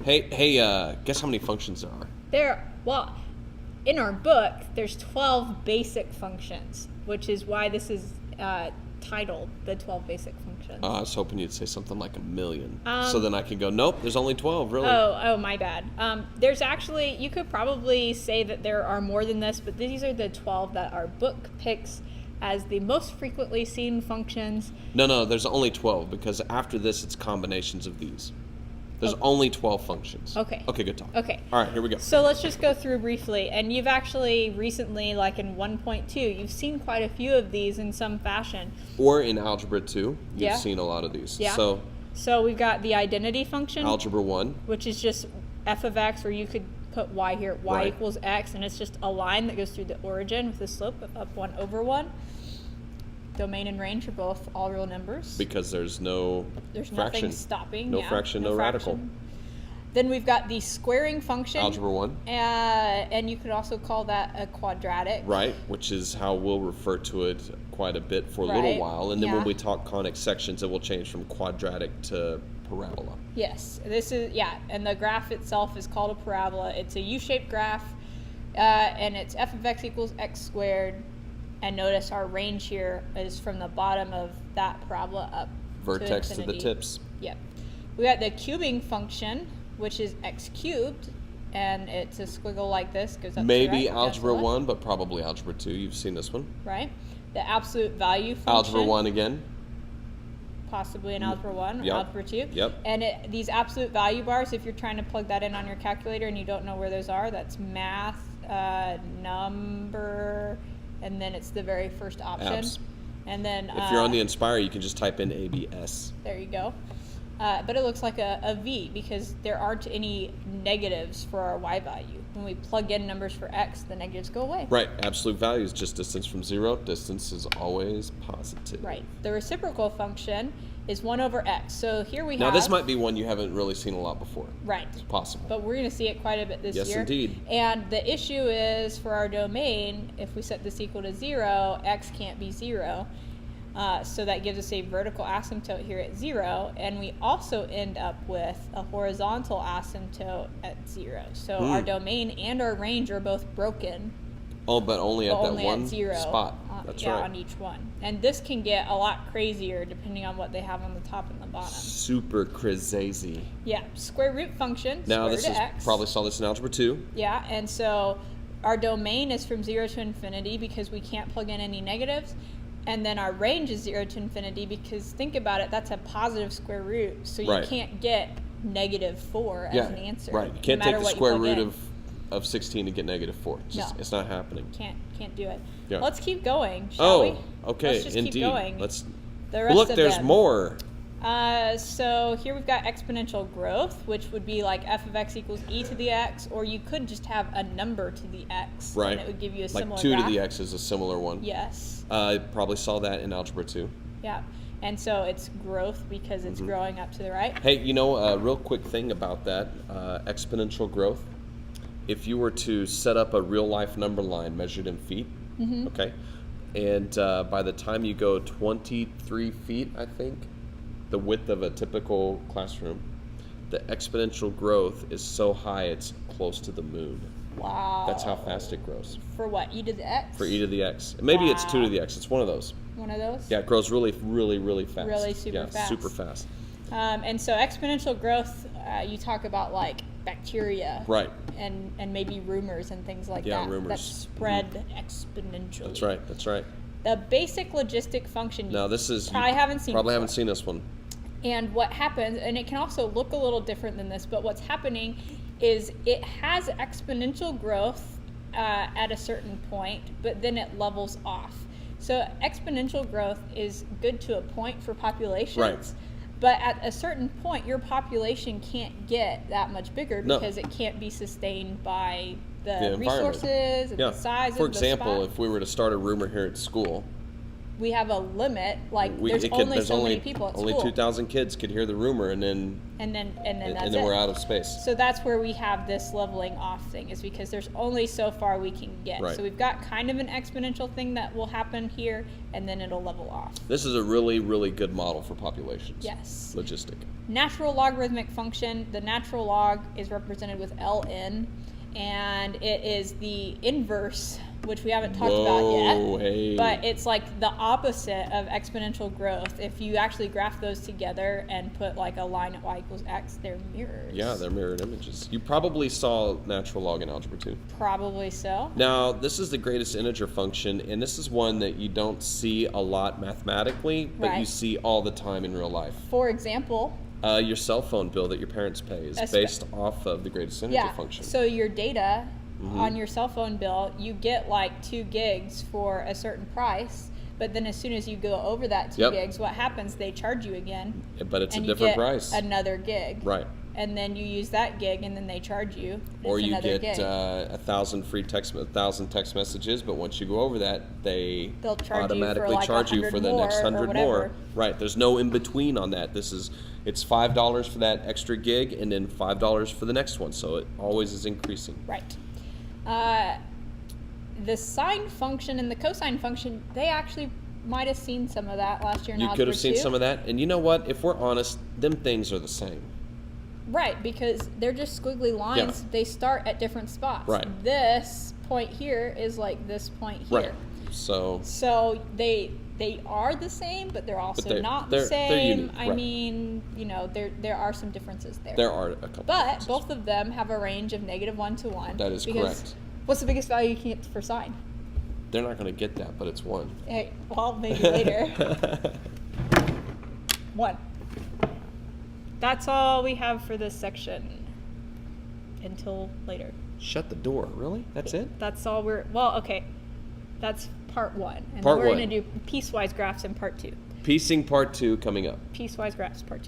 Hey, guess how many functions there are? Well, in our book, there's 12 basic functions, which is why this is titled the 12 basic functions. I was hoping you'd say something like 1 million. So then I could go, nope, there's only 12, really. Oh, my bad. There's actually, you could probably say that there are more than this, but these are the 12 that our book picks as the most frequently seen functions. No, there's only 12, because after this, it's combinations of these. There's only 12 functions. Okay. Okay, good talk. Okay. All right, here we go. So let's just go through briefly. And you've actually recently, like in 1.2, you've seen quite a few of these in some fashion. Or in Algebra 2, you've seen a lot of these. Yeah. So we've got the identity function. Algebra 1. Which is just f of x, or you could put y here. Y equals x, and it's just a line that goes through the origin with a slope of up 1 over 1. Domain and range are both all real numbers. Because there's no fraction. Nothing stopping. No fraction, no radical. Then we've got the squaring function. Algebra 1. And you could also call that a quadratic. Right, which is how we'll refer to it quite a bit for a little while. And then when we talk conic sections, it will change from quadratic to parabola. Yes, this is, and the graph itself is called a parabola. It's a U-shaped graph, and it's f of x equals x squared. And notice our range here is from the bottom of that parabola up vertex to the tips. Yep. We got the cubing function, which is x cubed, and it's a squiggle like this, goes up Maybe to the right, Algebra 1, but probably Algebra 2. You've seen this one. Right. The absolute value function. Algebra 1 again. Possibly in Algebra 1 or Algebra 2. Yep. And these absolute value bars, if you're trying to plug that in on your calculator and you don't know where those are, that's math, number, and then it's the very first option. Abs. And then if you're on the Inspire, you can just type in ABS. There you go. But it looks like a V because there aren't any negatives for our y value. When we plug in numbers for x, the negatives go away. Right. Absolute value is just distance from 0. Distance is always positive. Right. The reciprocal function is 1 over x. So here we have... Now, this might be one you haven't really seen a lot before. Right. It's possible. But we're going to see it quite a bit this year. Yes, indeed. And the issue is, for our domain, if we set this equal to 0, x can't be 0. So that gives us a vertical asymptote here at 0. And we also end up with a horizontal asymptote at 0. So our domain and our range are both broken. Oh, but only at that one zero, spot. That's right. on each one. And this can get a lot crazier depending on what they have on the top and the bottom. Super crazy. Yeah, square root function, now square this root is of x. probably saw this in Algebra 2. Yeah, and so our domain is from 0 to infinity because we can't plug in any negatives. And then our range is 0 to infinity because, think about it, that's a positive square root. So you can't get negative 4 as an answer. Right, you can't take the square root of 16 to get negative 4. It's not happening. Can't do it. Yeah. Let's keep going, shall we? Okay, Let's just indeed. keep going. Look, there's more. So here we've got exponential growth, which would be like f of x equals e to the x, or you could just have a number to the x, right? And it would give you a similar like 2 graph. to the x is a similar one. Yes. Probably saw that in Algebra 2. Yeah, and so it's growth because it's growing up to the right. Hey, a real quick thing about that, exponential growth. If you were to set up a real-life number line measured in feet, okay, and by the time you go 23 feet, I think, the width of a typical classroom, the exponential growth is so high it's close to the moon. Wow. That's how fast it grows. For what, e to the x? For e to the x. Maybe it's 2 to the x. It's one of those. One of those? Yeah, it grows really, really, really fast. Really super fast. Yeah, super fast. And so exponential growth, you talk about like bacteria. Right. And maybe rumors and things like that. Yeah, rumors. That spread exponentially. That's right. The basic logistic function. Now this is probably haven't seen this one. And what happens, and it can also look a little different than this, but what's happening is it has exponential growth at a certain point, but then it levels off. So exponential growth is good to a point for populations. Right. But at a certain point, your population can't get that much bigger because it can't be sustained by the resources and the size of the For example, spot. if we were to start a rumor here at school, we have a limit. Like there's only so many people at only school. 2,000 kids could hear the rumor, and then that's we're it. out of space. So that's where we have this leveling off thing, is because there's only so far we can get. Right. So we've got kind of an exponential thing that will happen here, and then it'll level off. This is a really, really good model for populations. Yes. Logistic. Natural logarithmic function. The natural log is represented with ln, and it is the inverse, which we haven't talked about yet. Hey. But it's like the opposite of exponential growth. If you actually graph those together and put like a line at y equals x, they're mirrors. Yeah, they're mirrored images. You probably saw natural log in algebra 2. Probably so. Now, this is the greatest integer function, and this is one that you don't see a lot mathematically, but you Right. see all the time in real life. For example, Your cell phone bill that your parents pay is based off of the greatest integer function. So your data on your cell phone bill, you get like 2 gigs for a certain price, but then as soon as you go over that 2 gigs, what happens? They charge you again. But it's and a you different get price. Another gig. Right. And then you use that gig, and then they charge you. Or It's you another get gig. 1,000 text messages, but once you go over that, They'll charge you for automatically like charge you 100 for the more next or 100 whatever. more. Right. There's no in between on that. It's $5 for that extra gig, and then $5 for the next one. So it always is increasing. Right. The sine function and the cosine function, they actually might have seen some of that last year in You algebra could have seen 2. some of that, and you know what? If we're honest, them things are the same. Right, because they're just squiggly lines. Yeah. They start at different spots. Right. This point here is like this point here. Right. So they are the same, but they're also not the same. they're unique. I Right. mean, there are some differences there. There are a couple. But differences. both of them have a range of -1 to 1. That is because correct. What's the biggest value you can get for sine? They're not going to get that, but it's 1. Hey, well, maybe later. 1. That's all we have for this section until later. Shut the door. Really? That's it? That's all okay. That's part 1. And Part then we're one. going to do piecewise graphs in part 2. Piecing part 2 coming up. Piecewise graphs part 2.